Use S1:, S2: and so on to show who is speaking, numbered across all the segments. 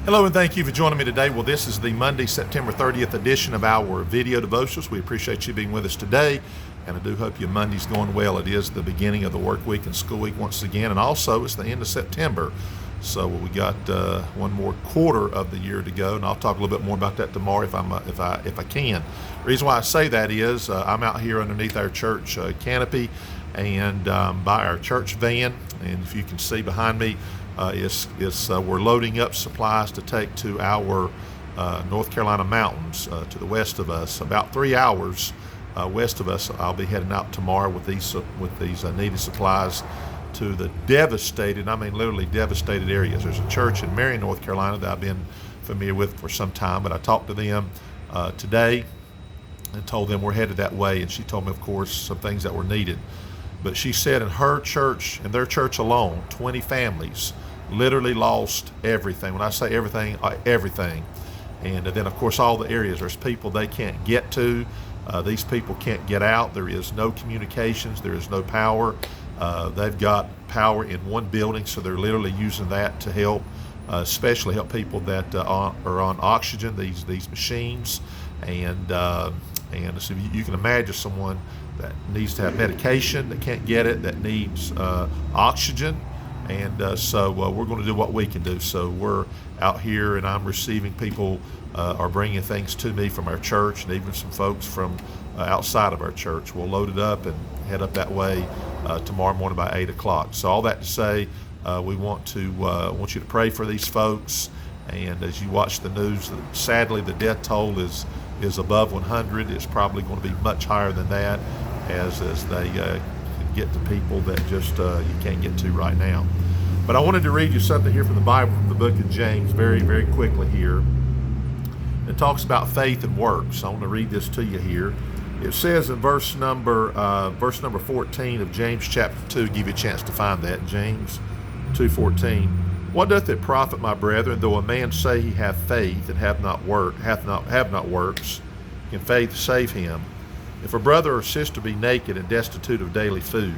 S1: Hello and thank you for joining me today. Well, this is the Monday, September 30th edition of our video devotionals. We appreciate you being with us today, and I do hope your Monday's going well. It is the beginning of the work week and school week once again, and also it's the end of September. So we got one more quarter of the year to go, and I'll talk a little bit more about that tomorrow if I can. The reason why I say that is I'm out here underneath our church canopy and by our church van, and if you can see behind me, we're loading up supplies to take to our North Carolina mountains to the west of us, about 3 hours west of us. I'll be heading out tomorrow with these needed supplies to the devastated, I mean literally devastated areas. There's a church in Marion, North Carolina that I've been familiar with for some time, but I talked to them today and told them we're headed that way, and she told me, of course, some things that were needed. But she said in her church, in their church alone, 20 families literally lost everything. When I say everything, everything. And then, of course, all the areas. There's people they can't get to. These people can't get out. There is no communications. There is no power. They've got power in one building, so they're literally using that to help, especially help people that are on oxygen, these machines. And so you can imagine someone that needs to have medication, that can't get it, that needs oxygen. And so we're going to do what we can do. So we're out here, and I'm receiving people are bringing things to me from our church, and even some folks from outside of our church. We'll load it up and head up that way tomorrow morning by 8 o'clock. So all that to say, we want you to pray for these folks. And as you watch the news, sadly the death toll is above 100. It's probably going to be much higher than that as they get to people that just you can't get to right now. But I wanted to read you something here from the Bible, from the book of James, very, very quickly here. It talks about faith and works. I want to read this to you here. It says in verse number 14 of James chapter 2, give you a chance to find that, James 2:14. What doth it profit, my brethren, though a man say he hath faith and have not works? Can faith save him? If a brother or sister be naked and destitute of daily food,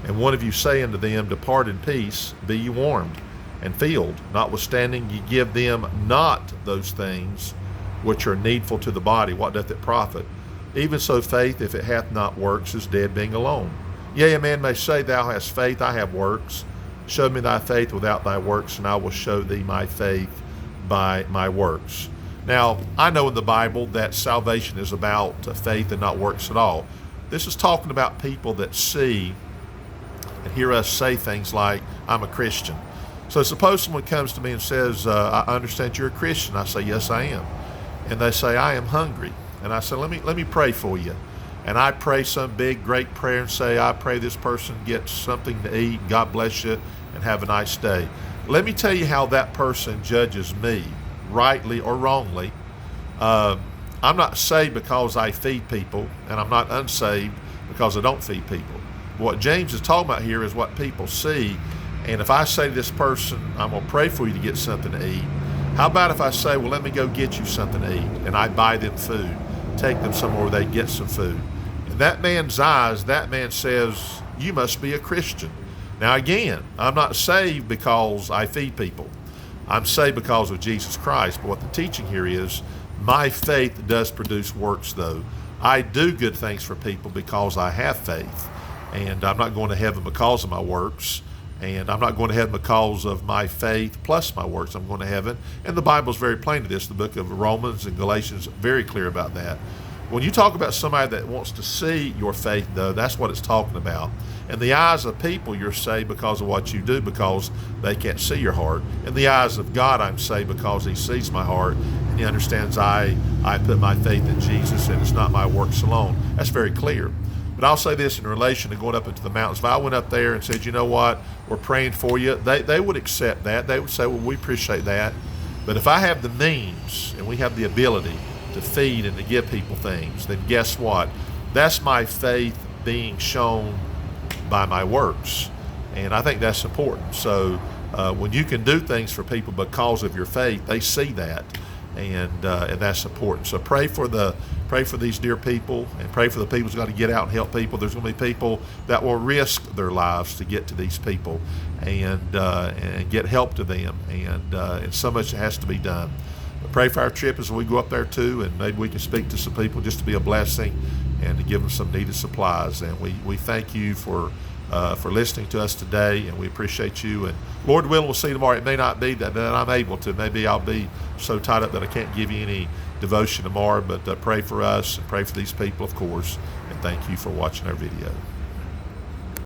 S1: and one of you say unto them, Depart in peace, be ye warmed and filled, notwithstanding ye give them not those things which are needful to the body, what doth it profit? Even so faith, if it hath not works, is dead being alone. Yea, a man may say, Thou hast faith, I have works. Show me thy faith without thy works, and I will show thee my faith by my works. Now, I know in the Bible that salvation is about faith and not works at all. This is talking about people that see and hear us say things like, I'm a Christian. So suppose someone comes to me and says, I understand you're a Christian. I say, yes, I am. And they say, I am hungry. And I say, let me pray for you. And I pray some big, great prayer and say, I pray this person gets something to eat. God bless you and have a nice day. Let me tell you how that person judges me, rightly or wrongly. I'm not saved because I feed people, and I'm not unsaved because I don't feed people. What James is talking about here is what people see. And if I say to this person, I'm going to pray for you to get something to eat, how about if I say, well, let me go get you something to eat, and I buy them food, take them somewhere where they get some food. In that man's eyes, that man says, you must be a Christian. Now again, I'm not saved because I feed people. I'm saved because of Jesus Christ. But what the teaching here is, my faith does produce works, though. I do good things for people because I have faith. And I'm not going to heaven because of my works. And I'm not going to heaven because of my faith plus my works. I'm going to heaven. And the Bible's very plain to this. The book of Romans and Galatians is very clear about that. When you talk about somebody that wants to see your faith, though, that's what it's talking about. In the eyes of people, you're saved because of what you do, because they can't see your heart. In the eyes of God, I'm saved because he sees my heart, and he understands I put my faith in Jesus, and it's not my works alone. That's very clear. But I'll say this in relation to going up into the mountains. If I went up there and said, you know what, we're praying for you, they would accept that. They would say, well, we appreciate that. But if I have the means and we have the ability to feed and to give people things, then guess what? That's my faith being shown by my works. And I think that's important. So when you can do things for people because of your faith, they see that. and that's important. So pray for these dear people, and pray for the people who's got to get out and help people. There's going to be people that will risk their lives to get to these people and get help to them, and so much has to be done. But pray for our trip as we go up there too, and maybe we can speak to some people just to be a blessing and to give them some needed supplies. And we thank you for listening to us today, and we appreciate you. And Lord willing, we'll see you tomorrow. It may not be that I'm able to. Maybe I'll be so tied up that I can't give you any devotion tomorrow, but pray for us and pray for these people, of course. And thank you for watching our video.